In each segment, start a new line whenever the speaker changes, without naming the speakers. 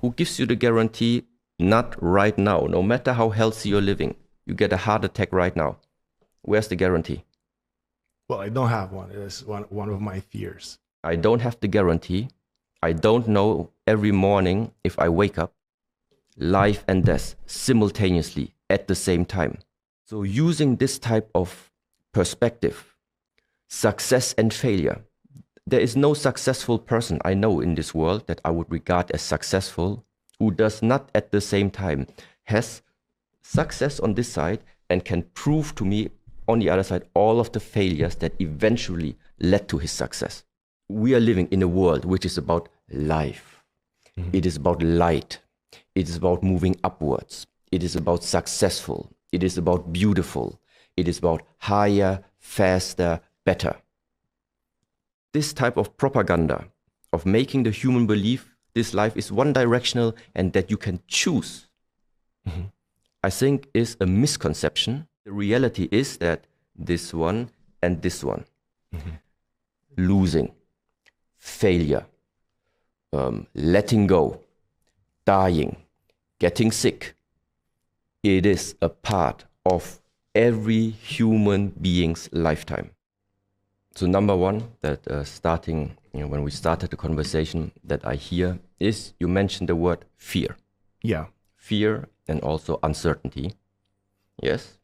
Who gives you the guarantee? Not right now. No matter how healthy you're living, you get a heart attack right now. Where's the guarantee?
Well, I don't have one. It's one of my fears.
I don't have the guarantee. I don't know every morning if I wake up, life and death simultaneously at the same time. So using this type of perspective, success and failure, there is no successful person I know in this world that I would regard as successful who does not at the same time has success on this side and can prove to me on the other side all of the failures that eventually led to his success. We are living in a world which is about life. Mm-hmm. It is about light. It is about moving upwards. It is about successful. It is about beautiful. It is about higher, faster, better. This type of propaganda of making the human believe this life is one directional and that you can choose, mm-hmm. I think is a misconception. The reality is that this one and this one, mm-hmm. losing, failure, letting go, dying, getting sick, it is a part of every human being's lifetime. So number one, that starting, when we started the conversation, that I hear is you mentioned the word fear.
Yeah.
Fear and also uncertainty. Yes.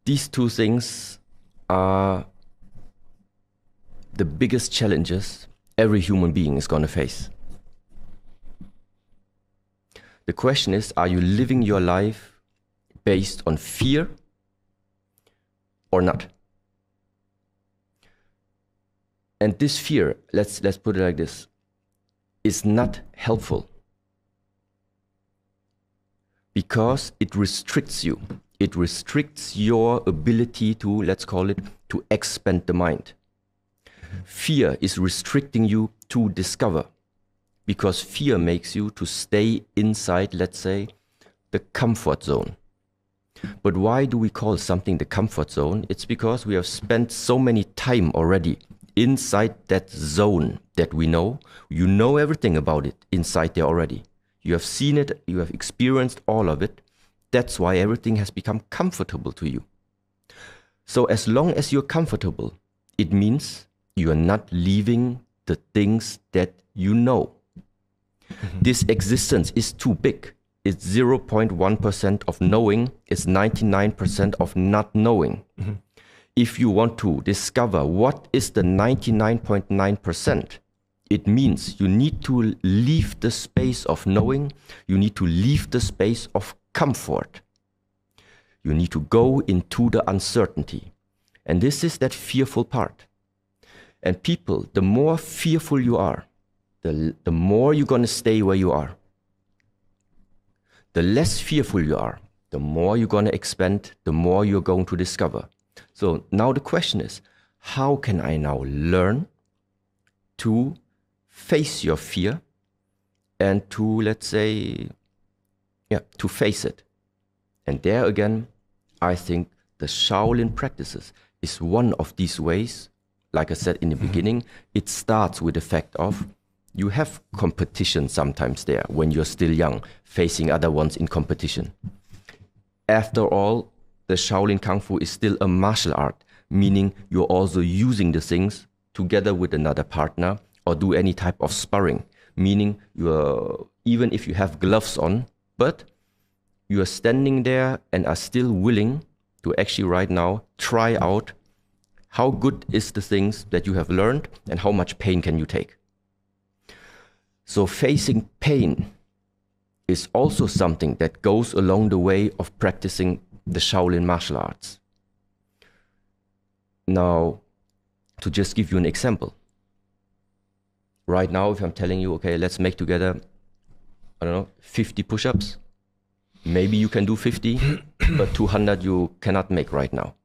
These two things are the biggest challenges every human being is going to face. The question is, are you living your life based on fear or not? And this fear, let's put it like this, is not helpful because it restricts you. It restricts your ability to, let's call it, to expand the mind. Fear is restricting you to discover because fear makes you to stay inside, let's say, the comfort zone. But why do we call something the comfort zone? It's because we have spent so many time already inside that zone that we know. You know everything about it inside there already. You have seen it, you have experienced all of it. That's why everything has become comfortable to you. So as long as you're comfortable, it means you are not leaving the things that you know. Mm-hmm. This existence is too big. It's 0.1% of knowing, it's 99% of not knowing. Mm-hmm. If you want to discover what is the 99.9%, it means you need to leave the space of knowing, you need to leave the space of comfort. You need to go into the uncertainty. And this is that fearful part. And people, the more fearful you are, the more you're going to stay where you are. The less fearful you are, the more you're going to expand, the more you're going to discover. So now the question is, how can I now learn to face your fear and to, let's say, to face it? And there again, I think the Shaolin practices is one of these ways. Like I said in the beginning, it starts with the fact of you have competition sometimes there when you're still young, facing other ones in competition. After all, the Shaolin Kung Fu is still a martial art, meaning you're also using the things together with another partner or do any type of sparring, meaning you're, even if you have gloves on, but you are standing there and are still willing to actually right now try out how good is the things that you have learned and how much pain can you take. So facing pain is also something that goes along the way of practicing the Shaolin martial arts. Now, to just give you an example. Right now, if I'm telling you, okay, let's make together, 50 push-ups. Maybe you can do 50, but 200 you cannot make right now.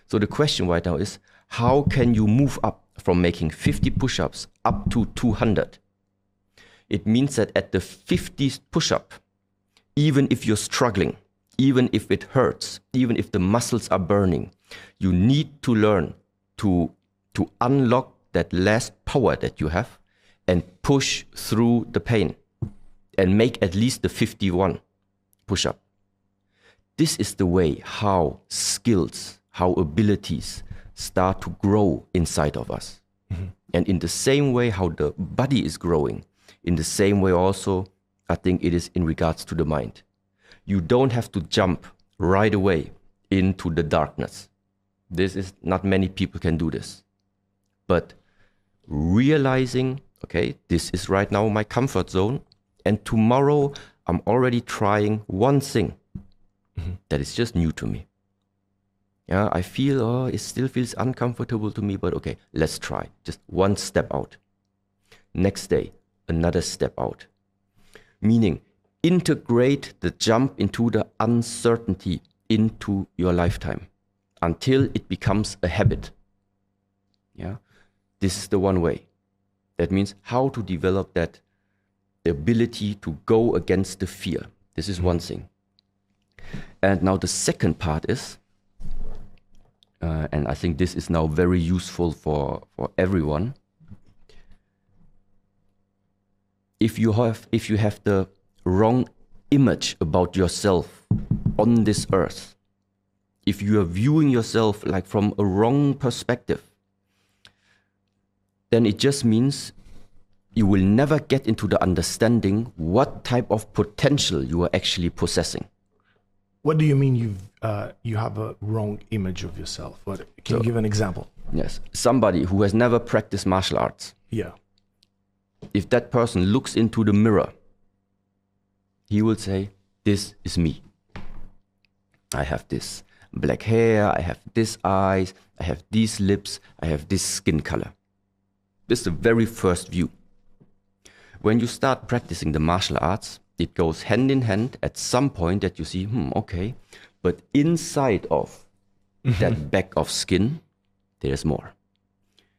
So the question right now is, how can you move up from making 50 push-ups up to 200? It means that at the 50th push-up, even if you're struggling, even if it hurts, even if the muscles are burning, you need to learn to unlock that last power that you have and push through the pain and make at least the 51 push-up. This is the way how skills, how abilities start to grow inside of us. And in the same way how the body is growing, in the same way also, I think it is in regards to the mind. You don't have to jump right away into the darkness. This is not many people can do this. But realizing, okay, this is right now my comfort zone, and tomorrow I'm already trying one thing that is just new to me. Yeah, I feel, it still feels uncomfortable to me, but okay, let's try. Just one step out. Next day, another step out. Meaning, integrate the jump into the uncertainty into your lifetime until it becomes a habit. Yeah, this is the one way. That means how to develop that, the ability to go against the fear. This is one thing. And now the second part is, and I think this is now very useful for everyone. If you have the wrong image about yourself on this earth, if you are viewing yourself like from a wrong perspective, then it just means you will never get into the understanding what type of potential you are actually possessing.
What do you mean you have a wrong image of yourself? Can you give an example?
Yes, somebody who has never practiced martial arts.
Yeah.
If that person looks into the mirror, he will say, this is me. I have this black hair, I have this eyes, I have these lips, I have this skin color. This is the very first view. When you start practicing the martial arts, it goes hand in hand at some point that you see, okay, but inside of that bag of skin, there's more.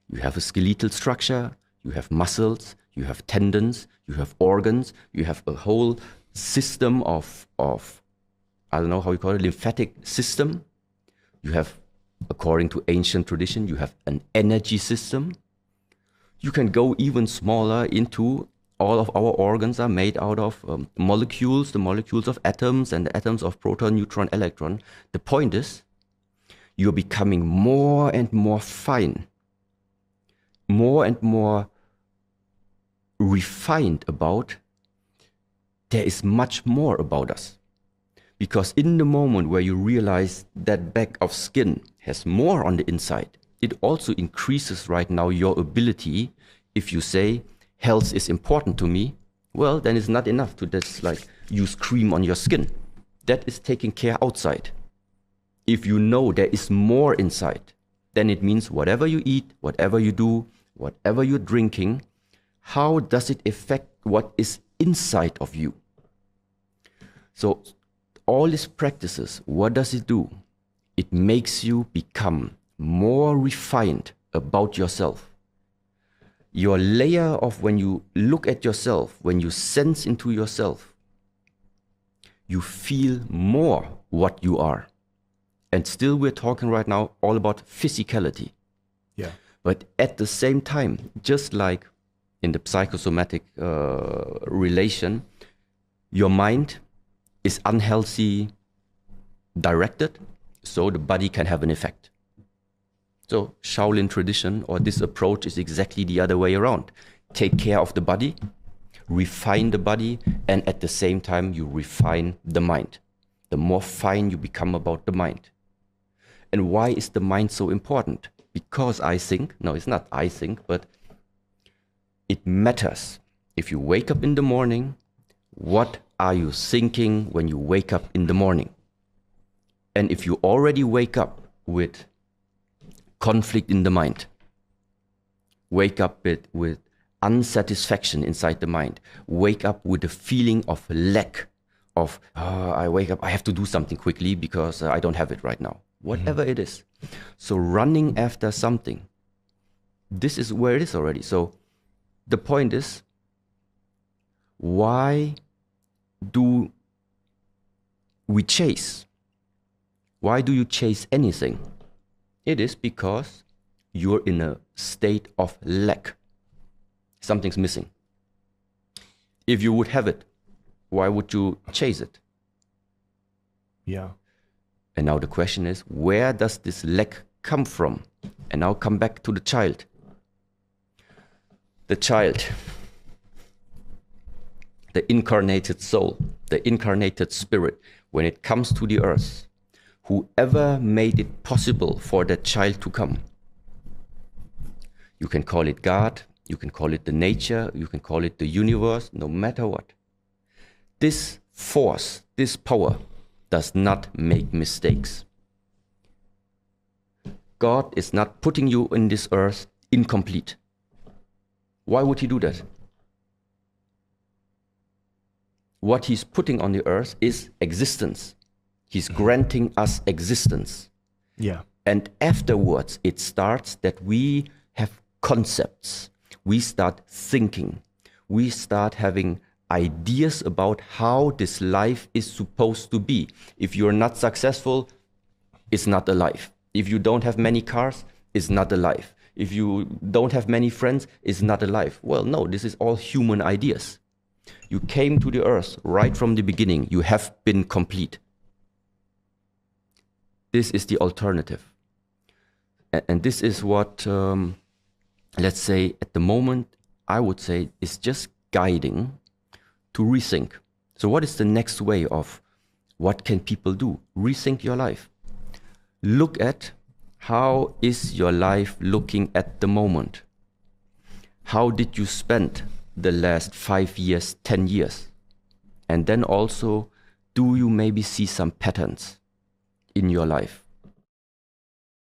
You have a skeletal structure, you have muscles, you have tendons, you have organs, you have a whole system of I don't know how you call it, lymphatic system. You have, according to ancient tradition, you have an energy system. You can go even smaller into all of our organs are made out of molecules, the molecules of atoms and the atoms of proton, neutron, electron. The point is, you're becoming more and more fine, more and more refined about there is much more about us. Because in the moment where you realize that bag of skin has more on the inside, it also increases right now your ability. If you say health is important to me, well, then it's not enough to just like use cream on your skin. That is taking care outside. If you know there is more inside, then it means whatever you eat, whatever you do, whatever you're drinking, how does it affect what is inside of you? So all these practices, what does it do? It makes you become more refined about yourself. Your layer of when you look at yourself, when you sense into yourself, you feel more what you are. And still we're talking right now all about physicality.
Yeah.
But at the same time, just like in the psychosomatic relation, your mind is unhealthy directed, so the body can have an effect. So Shaolin tradition or this approach is exactly the other way around. Take care of the body, refine the body, and at the same time you refine the mind. The more fine you become about the mind. And why is the mind so important? Because I think, no, it's not I think, but it matters. If you wake up in the morning, what are you thinking when you wake up in the morning? And if you already wake up with conflict in the mind, wake up with unsatisfaction inside the mind, wake up with a feeling of lack of, I wake up, I have to do something quickly because I don't have it right now. Whatever it is. So running after something, this is where it is already. So the point is, why do we chase? Why do you chase anything? It is because you're in a state of lack. Something's missing. If you would have it, why would you chase it?
Yeah.
And now the question is, where does this lack come from? And now come back to the child. The child, the incarnated soul, the incarnated spirit, when it comes to the earth, whoever made it possible for that child to come, you can call it God, you can call it the nature, you can call it the universe, no matter what. This force, this power does not make mistakes. God is not putting you in this earth incomplete. Why would he do that? What he's putting on the earth is existence. He's granting us existence.
Yeah.
And afterwards, it starts that we have concepts. We start thinking. We start having ideas about how this life is supposed to be. If you're not successful, it's not a life. If you don't have many cars, it's not a life. If you don't have many friends, it's not a life. Well, no, this is all human ideas. You came to the earth right from the beginning. You have been complete. This is the alternative. And this is what, let's say, at the moment, I would say is just guiding to rethink. So what is the next way of what can people do? Rethink your life. Look at how is your life looking at the moment? How did you spend the last 5 years, 10 years? And then also, do you maybe see some patterns in your life?